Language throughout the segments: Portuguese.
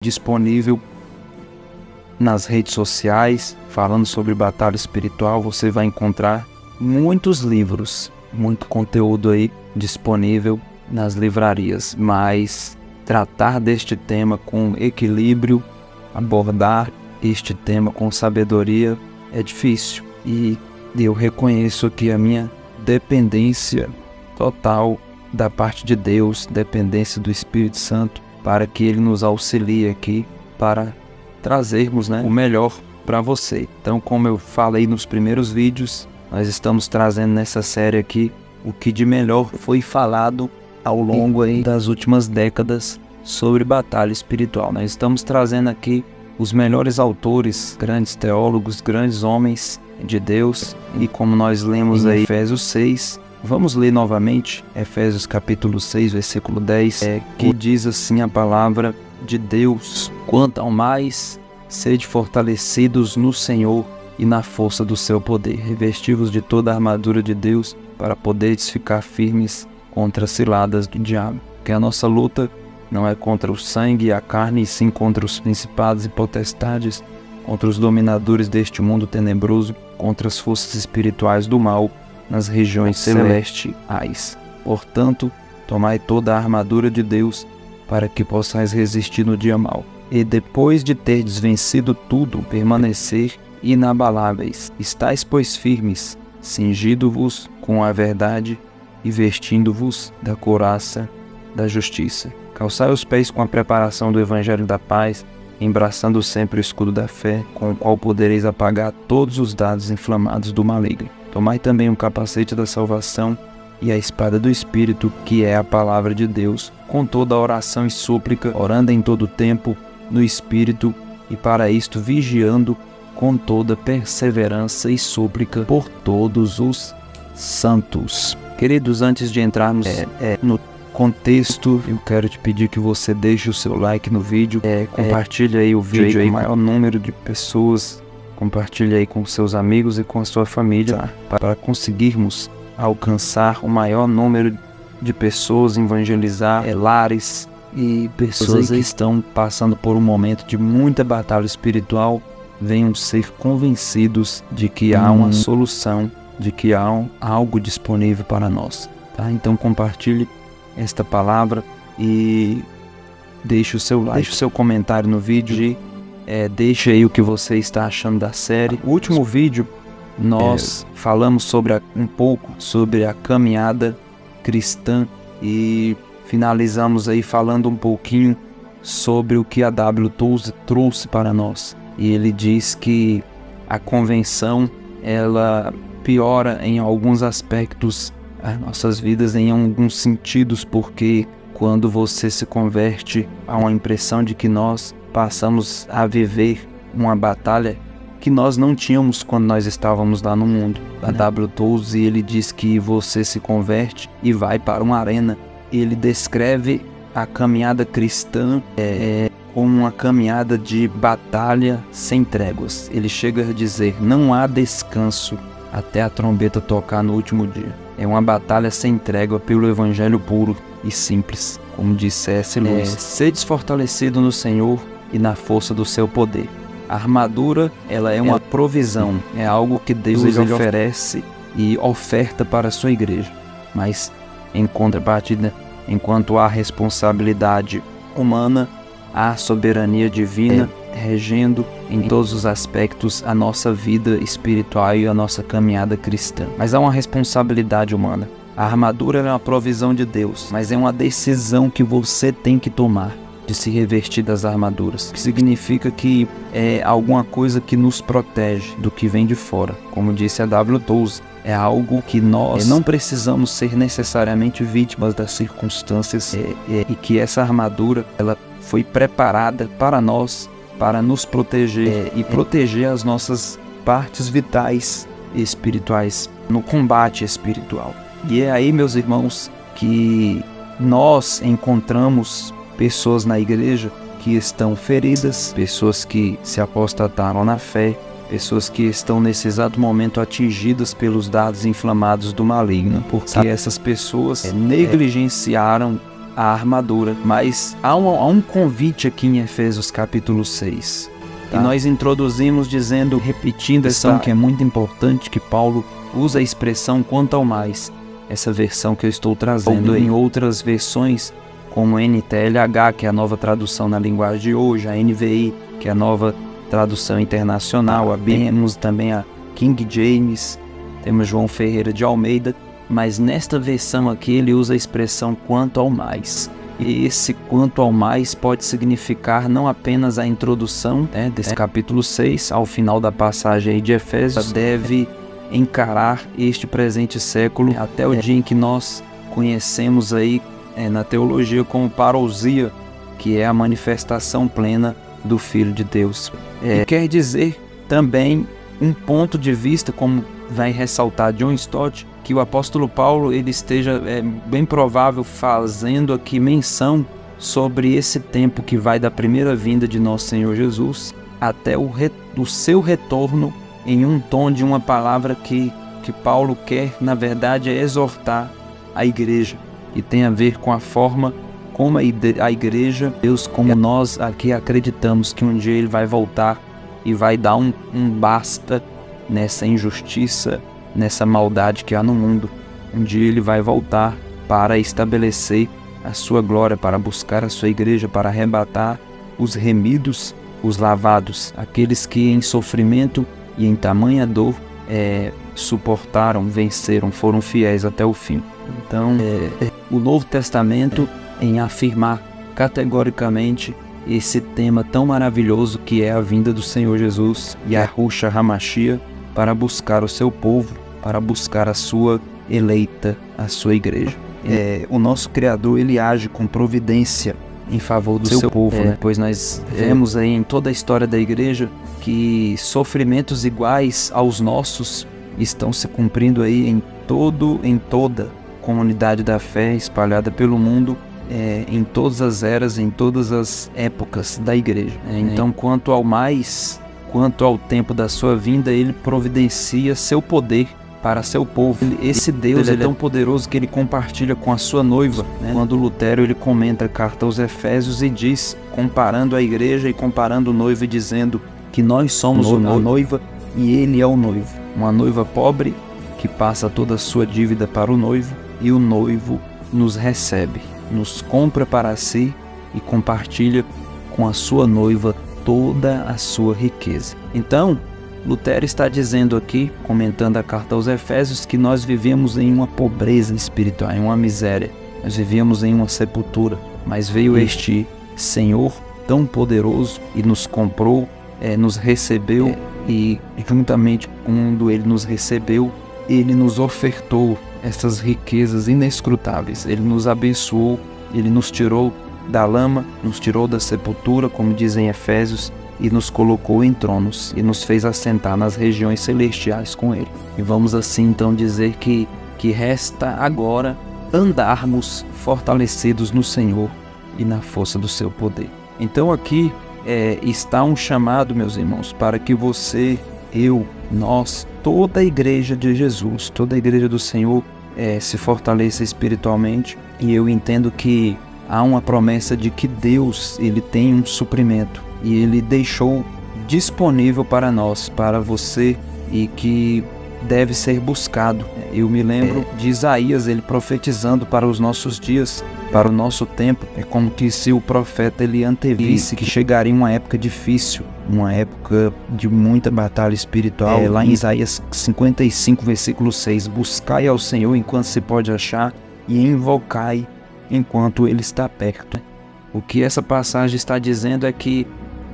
disponível nas redes sociais, falando sobre batalha espiritual. Você vai encontrar muitos livros, muito conteúdo aí disponível nas livrarias, mas tratar deste tema com equilíbrio, abordar este tema com sabedoria é difícil, e eu reconheço que a minha dependência total da parte de Deus, dependência do Espírito Santo, para que Ele nos auxilie aqui para trazermos, o melhor para você. Então, como eu falei nos primeiros vídeos, nós estamos trazendo nessa série aqui o que de melhor foi falado ao longo aí das últimas décadas sobre batalha espiritual. Nós estamos trazendo aqui os melhores autores, grandes teólogos, grandes homens de Deus, e como nós lemos aí Efésios 6, vamos ler novamente Efésios capítulo 6, versículo 10, que diz assim a palavra de Deus: quanto ao mais, sede fortalecidos no Senhor e na força do seu poder, revestivos de toda a armadura de Deus, para poderes ficar firmes contra as ciladas do diabo. Que a nossa luta não é contra o sangue e a carne, e sim contra os principados e potestades, contra os dominadores deste mundo tenebroso, contra as forças espirituais do mal nas regiões celestiais. Portanto, tomai toda a armadura de Deus, para que possais resistir no dia mau. E depois de terdes vencido tudo, permanecer inabaláveis. Estais, pois, firmes, cingido-vos com a verdade e vestindo-vos da couraça da justiça. Calçai os pés com a preparação do evangelho da paz, embraçando sempre o escudo da fé, com o qual podereis apagar todos os dardos inflamados do maligno. Tomai também o capacete da salvação e a espada do Espírito, que é a palavra de Deus, com toda a oração e súplica, orando em todo o tempo no Espírito, e para isto vigiando com toda perseverança e súplica por todos os santos. Queridos, antes de entrarmos no contexto, eu quero te pedir que você deixe o seu like no vídeo, compartilhe aí o vídeo aí com o maior número de pessoas, compartilhe aí com seus amigos e com a sua família, para conseguirmos alcançar o maior número de pessoas, evangelizar lares e pessoas que estão passando por um momento de muita batalha espiritual, venham ser convencidos de que há uma solução, de que há algo disponível para nós, tá? Então compartilhe esta palavra e deixe o seu like, deixe o seu comentário no vídeo, deixe aí o que você está achando da série. O último vídeo nós falamos um pouco sobre a caminhada cristã, e finalizamos aí falando um pouquinho sobre o que a W. Tozer trouxe para nós. E ele diz que a convenção, ela piora em alguns aspectos as nossas vidas, em alguns sentidos, porque quando você se converte, há uma impressão de que nós passamos a viver uma batalha que nós não tínhamos quando nós estávamos lá no mundo. A W. Tozer, ele diz que você se converte e vai para uma arena. Ele descreve a caminhada cristã como uma caminhada de batalha sem tréguas. Ele chega a dizer: não há descanso até a trombeta tocar no último dia. É uma batalha sem trégua pelo evangelho puro e simples, como disse C.S. Lewis. Sedes fortalecido no Senhor e na força do seu poder. A armadura, ela é uma provisão, é algo que Deus ele oferece e oferta para a sua igreja. Mas, em contrapartida, enquanto há responsabilidade humana, há soberania divina regendo em todos os aspectos a nossa vida espiritual e a nossa caminhada cristã. Mas há uma responsabilidade humana. A armadura é uma provisão de Deus, mas é uma decisão que você tem que tomar de se revestir das armaduras, que significa que é alguma coisa que nos protege do que vem de fora. Como disse a W. Tozer, é algo que nós não precisamos ser necessariamente vítimas das circunstâncias, e que essa armadura, ela foi preparada para nós, para nos proteger e proteger as nossas partes vitais e espirituais no combate espiritual. E é aí, meus irmãos, que nós encontramos pessoas na igreja que estão feridas, pessoas que se apostataram na fé, pessoas que estão nesse exato momento atingidas pelos dardos inflamados do maligno, porque essas pessoas negligenciaram a armadura. Mas há um convite aqui em Efésios capítulo 6. E nós introduzimos dizendo, repetindo essa que é muito importante, que Paulo usa a expressão quanto ao mais. Essa versão que eu estou trazendo em outras versões, como NTLH, que é a nova tradução na linguagem de hoje, a NVI, que é a nova tradução internacional, temos também a King James, temos João Ferreira de Almeida, mas nesta versão aqui ele usa a expressão quanto ao mais. E esse quanto ao mais pode significar não apenas a introdução desse capítulo 6, ao final da passagem aí de Efésios, deve encarar este presente século até o dia em que nós conhecemos aí na teologia como parousia, que é a manifestação plena do Filho de Deus. E quer dizer também um ponto de vista, como vai ressaltar John Stott, que o apóstolo Paulo ele esteja bem provável fazendo aqui menção sobre esse tempo que vai da primeira vinda de nosso Senhor Jesus até o seu retorno, em um tom de uma palavra que Paulo quer, na verdade, é exortar a igreja, e tem a ver com a forma como a igreja, Deus, como nós aqui acreditamos que um dia ele vai voltar e vai dar um basta nessa injustiça, nessa maldade que há no mundo. Um dia ele vai voltar para estabelecer a sua glória, para buscar a sua igreja, para arrebatar os remidos, os lavados, aqueles que em sofrimento e em tamanha dor suportaram, venceram, foram fiéis até o fim. Então, o Novo Testamento em afirmar categoricamente esse tema tão maravilhoso que é a vinda do Senhor Jesus, Yahushua HaMashiach, para buscar o seu povo, para buscar a sua eleita, a sua igreja. O nosso Criador, ele age com providência em favor do seu povo, pois nós vemos aí em toda a história da igreja que sofrimentos iguais aos nossos estão se cumprindo aí em toda comunidade da fé espalhada pelo mundo, em todas as eras, em todas as épocas da igreja. Então, quanto ao tempo da sua vinda, ele providencia seu poder para seu povo. Esse Deus é tão poderoso que ele compartilha com a sua noiva. Quando Lutero ele comenta a carta aos Efésios e diz, comparando a igreja e comparando o noivo, e dizendo que nós somos a noiva e ele é o noivo. Uma noiva pobre que passa toda a sua dívida para o noivo, e o noivo nos recebe, nos compra para si e compartilha com a sua noiva toda a sua riqueza. Então, Lutero está dizendo aqui, comentando a carta aos Efésios, que nós vivemos em uma pobreza espiritual, em uma miséria. Nós vivíamos em uma sepultura, mas veio este Senhor tão poderoso e nos comprou, nos recebeu, e juntamente quando Ele nos recebeu, Ele nos ofertou essas riquezas inescrutáveis. Ele nos abençoou, Ele nos tirou da lama, nos tirou da sepultura, como dizem Efésios, e nos colocou em tronos, e nos fez assentar nas regiões celestiais com Ele. E vamos assim então dizer que resta agora andarmos fortalecidos no Senhor e na força do seu poder. Então aqui está um chamado, meus irmãos, para que você, eu, nós, toda a igreja de Jesus, toda a igreja do Senhor se fortaleça espiritualmente. E eu entendo que há uma promessa de que Deus, Ele tem um suprimento, e Ele deixou disponível para nós, para você, e que deve ser buscado. Eu me lembro de Isaías, ele profetizando para os nossos dias, para o nosso tempo. É como que se o profeta ele antevisse que chegaria uma época difícil, uma época de muita batalha espiritual. Lá em Isaías 55, versículo 6, buscai ao Senhor enquanto se pode achar, e invocai enquanto Ele está perto. O que essa passagem está dizendo é que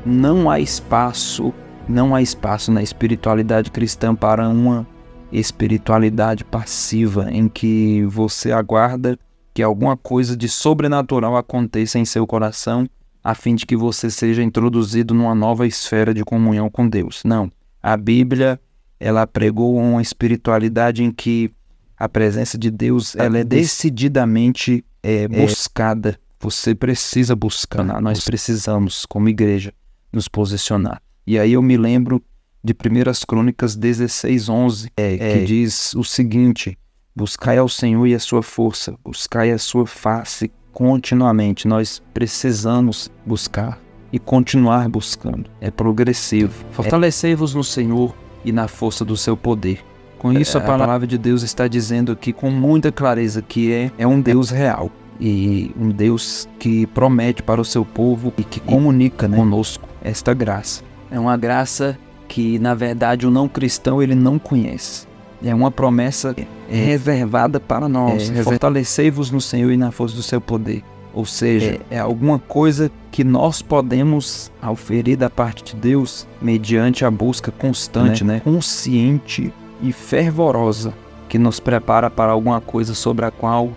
não há espaço na espiritualidade cristã para uma espiritualidade passiva, em que você aguarda que alguma coisa de sobrenatural aconteça em seu coração, a fim de que você seja introduzido numa nova esfera de comunhão com Deus. Não. A Bíblia, ela pregou uma espiritualidade em que a presença de Deus ela é decididamente buscada. Você precisa buscar. Nós precisamos, como igreja, nos posicionar. E aí eu me lembro de 1 Crônicas 16:11, que diz o seguinte: buscai ao Senhor e a sua força, buscai a sua face continuamente. Nós precisamos buscar e continuar buscando. É progressivo. Fortalecei-vos no Senhor e na força do seu poder. Com isso, a palavra de Deus está dizendo aqui com muita clareza que é um Deus real. E um Deus que promete para o seu povo e que comunica, né, conosco esta graça. É uma graça que, na verdade, o não cristão ele não conhece. É uma promessa reservada para nós. Fortalecei-vos no Senhor e na força do seu poder. Ou seja, é alguma coisa que nós podemos auferir da parte de Deus mediante a busca constante, né? Consciente e fervorosa, que nos prepara para alguma coisa sobre a qual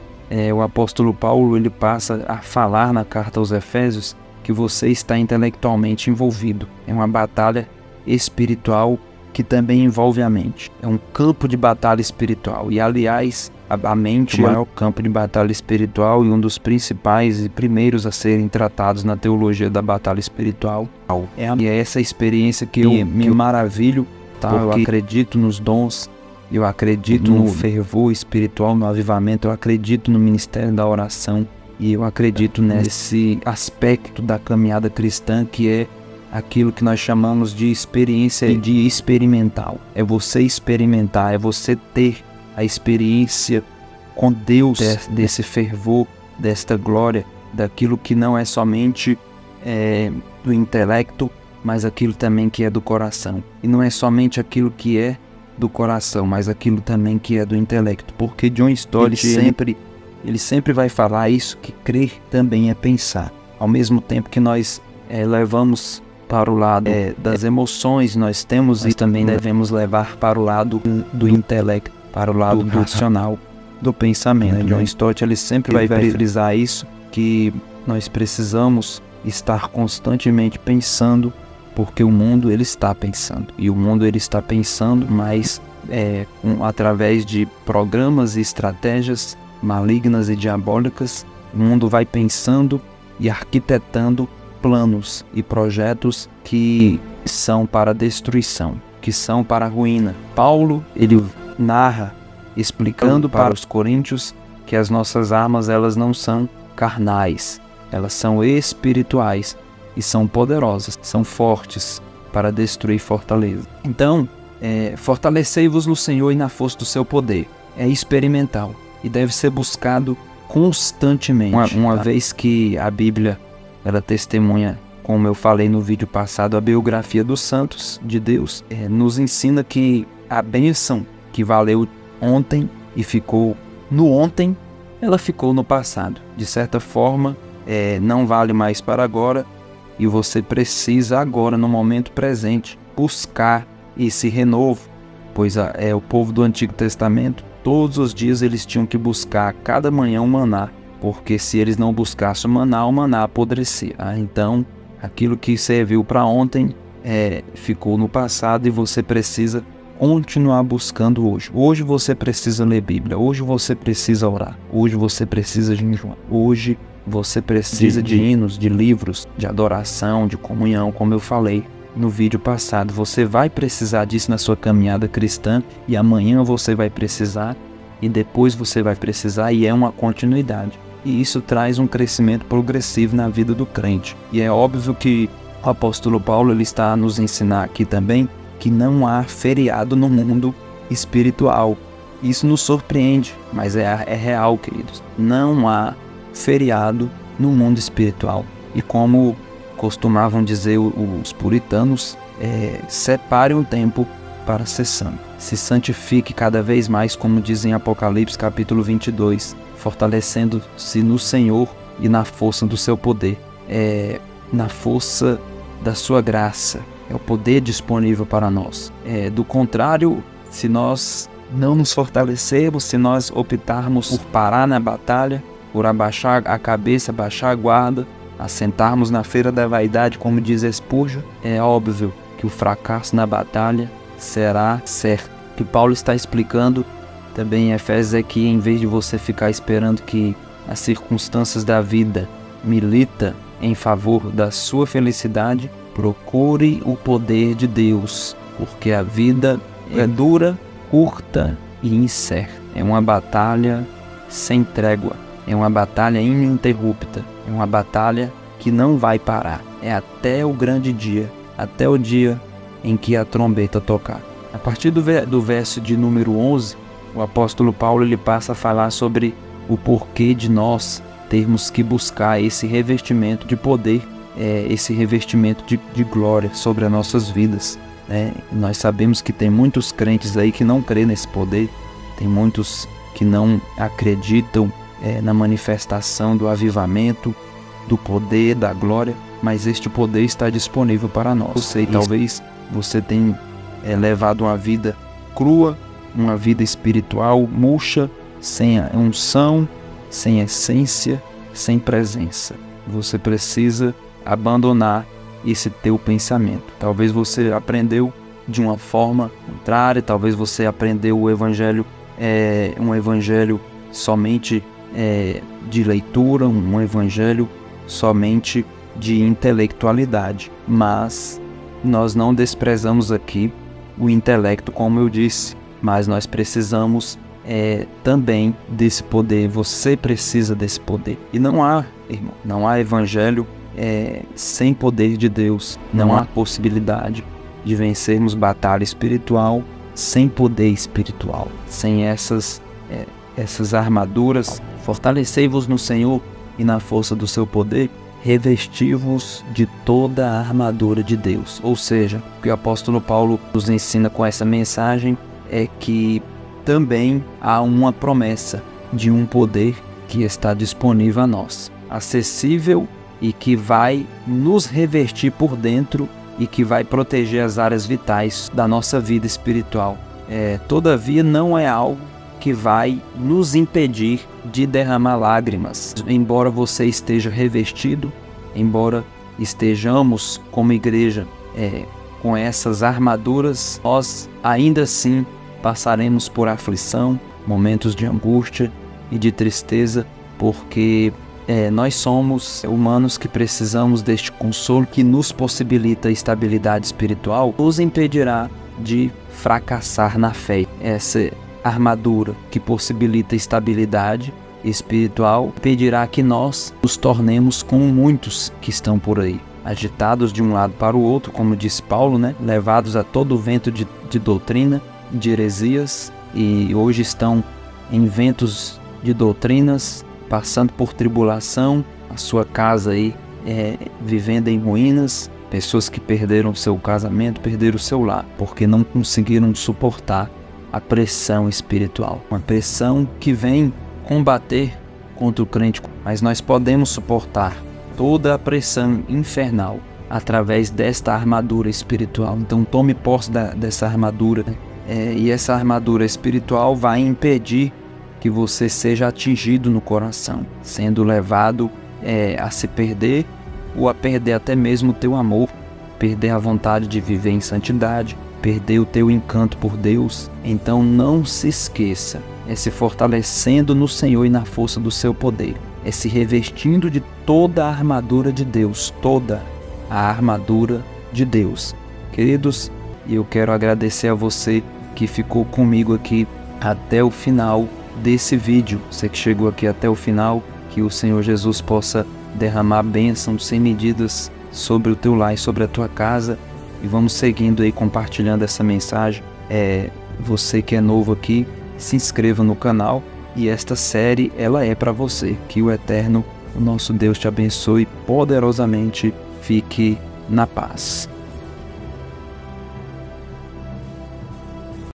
o apóstolo Paulo ele passa a falar na carta aos Efésios que você está intelectualmente envolvido. É uma batalha espiritual que também envolve a mente. É um campo de batalha espiritual. E, aliás, a mente é o campo de batalha espiritual e um dos principais e primeiros a serem tratados na teologia da batalha espiritual. E é essa experiência que eu me maravilho, tá? Eu acredito nos dons, eu acredito no fervor espiritual, no avivamento, eu acredito no ministério da oração e eu acredito nesse aspecto da caminhada cristã que é aquilo que nós chamamos de experiência de experimental. É você experimentar, é você ter a experiência com Deus desse fervor, desta glória, daquilo que não é somente do intelecto, mas aquilo também que é do coração. E não é somente aquilo que é do coração, mas aquilo também que é do intelecto. Porque John Stott ele sempre vai falar isso, que crer também é pensar. Ao mesmo tempo que nós levamos para o lado das emoções, nós temos e também devemos levar para o lado do intelecto, para o lado do racional, do pensamento. John Stott ele sempre vai frisar isso, que nós precisamos estar constantemente pensando, porque o mundo ele está pensando. E o mundo ele está pensando, mas através de programas e estratégias malignas e diabólicas, o mundo vai pensando e arquitetando planos e projetos que são para destruição, que são para a ruína. Paulo, ele narra, explicando para os coríntios que as nossas armas, elas não são carnais, elas são espirituais e são poderosas, são fortes para destruir fortaleza. Então, fortalecei-vos no Senhor e na força do seu poder. É experimental e deve ser buscado constantemente. Uma vez que a Bíblia ela testemunha, como eu falei no vídeo passado, a biografia dos santos de Deus, nos ensina que a bênção que valeu ontem e ficou no ontem, ela ficou no passado. De certa forma, não vale mais para agora e você precisa agora, no momento presente, buscar esse renovo, pois o povo do Antigo Testamento, todos os dias eles tinham que buscar cada manhã um maná, porque se eles não buscassem o maná apodrecia. Então, aquilo que serviu para ontem ficou no passado e você precisa continuar buscando hoje. Hoje você precisa ler Bíblia, hoje você precisa orar, hoje você precisa jejuar, hoje você precisa de hinos, de livros, de adoração, de comunhão, como eu falei no vídeo passado. Você vai precisar disso na sua caminhada cristã e amanhã você vai precisar e depois você vai precisar e é uma continuidade. E isso traz um crescimento progressivo na vida do crente. E é óbvio que o apóstolo Paulo ele está a nos ensinar aqui também que não há feriado no mundo espiritual. Isso nos surpreende, mas é real, queridos. Não há feriado no mundo espiritual. E como costumavam dizer os puritanos, separe um tempo para ser santo. Se santifique cada vez mais, como diz em Apocalipse capítulo 22, fortalecendo-se no Senhor e na força do seu poder, na força da sua graça, é o poder disponível para nós. Do contrário, se nós não nos fortalecermos, se nós optarmos por parar na batalha, por abaixar a cabeça, abaixar a guarda, assentarmos na feira da vaidade, como diz Spurgeon, é óbvio que o fracasso na batalha será certo. O que Paulo está explicando também em Efésios é que em vez de você ficar esperando que as circunstâncias da vida milita em favor da sua felicidade, procure o poder de Deus, porque a vida é dura, curta e incerta. É uma batalha sem trégua. É uma batalha ininterrupta, é uma batalha que não vai parar. É até o grande dia, até o dia em que a trombeta tocar. A partir do verso de número 11, o apóstolo Paulo ele passa a falar sobre o porquê de nós termos que buscar esse revestimento de poder, esse revestimento de glória sobre as nossas vidas. Nós sabemos que tem muitos crentes aí que não crêem nesse poder, tem muitos que não acreditam na manifestação do avivamento, do poder, da glória, mas este poder está disponível para nós. Eu sei, talvez você tenha levado uma vida crua, uma vida espiritual murcha, sem a unção, sem essência, sem presença. Você precisa abandonar esse teu pensamento. Talvez você aprendeu de uma forma contrária, talvez você aprendeu o evangelho, um evangelho somente de leitura, um evangelho somente de intelectualidade. Mas nós não desprezamos aqui o intelecto, como eu disse, mas nós precisamos também desse poder. Você precisa desse poder. E não há, irmão, não há evangelho sem poder de Deus. Não há possibilidade de vencermos batalha espiritual sem poder espiritual, sem essas armaduras. Fortalecei-vos no Senhor e na força do seu poder, revesti-vos de toda a armadura de Deus. Ou seja, o que o apóstolo Paulo nos ensina com essa mensagem é que também há uma promessa de um poder que está disponível a nós, acessível e que vai nos revestir por dentro e que vai proteger as áreas vitais da nossa vida espiritual. Todavia, não é algo que vai nos impedir de derramar lágrimas. Embora você esteja revestido, embora estejamos como igreja com essas armaduras, nós ainda assim passaremos por aflição, momentos de angústia e de tristeza, porque nós somos humanos que precisamos deste consolo que nos possibilita estabilidade espiritual, nos impedirá de fracassar na fé. Essa armadura que possibilita estabilidade espiritual impedirá que nós nos tornemos como muitos que estão por aí, agitados de um lado para o outro, como diz Paulo, levados a todo o vento de doutrina, de heresias, e hoje estão em ventos de doutrinas, passando por tribulação, a sua casa aí vivendo em ruínas, pessoas que perderam seu casamento, perderam seu lar, porque não conseguiram suportar a pressão espiritual, uma pressão que vem combater contra o crente, mas nós podemos suportar toda a pressão infernal através desta armadura espiritual. Então tome posse dessa armadura, e essa armadura espiritual vai impedir que você seja atingido no coração, sendo levado a se perder ou a perder até mesmo o teu amor, perder a vontade de viver em santidade, perder o teu encanto por Deus. Então não se esqueça, se fortalecendo no Senhor e na força do seu poder, se revestindo de toda a armadura de Deus, toda a armadura de Deus. Queridos, eu quero agradecer a você que ficou comigo aqui até o final desse vídeo. Você que chegou aqui até o final, que o Senhor Jesus possa derramar bênçãos sem medidas sobre o teu lar e sobre a tua casa. E vamos seguindo aí, compartilhando essa mensagem. Você que é novo aqui, se inscreva no canal, e esta série ela é para você. Que o Eterno, o nosso Deus, te abençoe poderosamente. Fique na paz.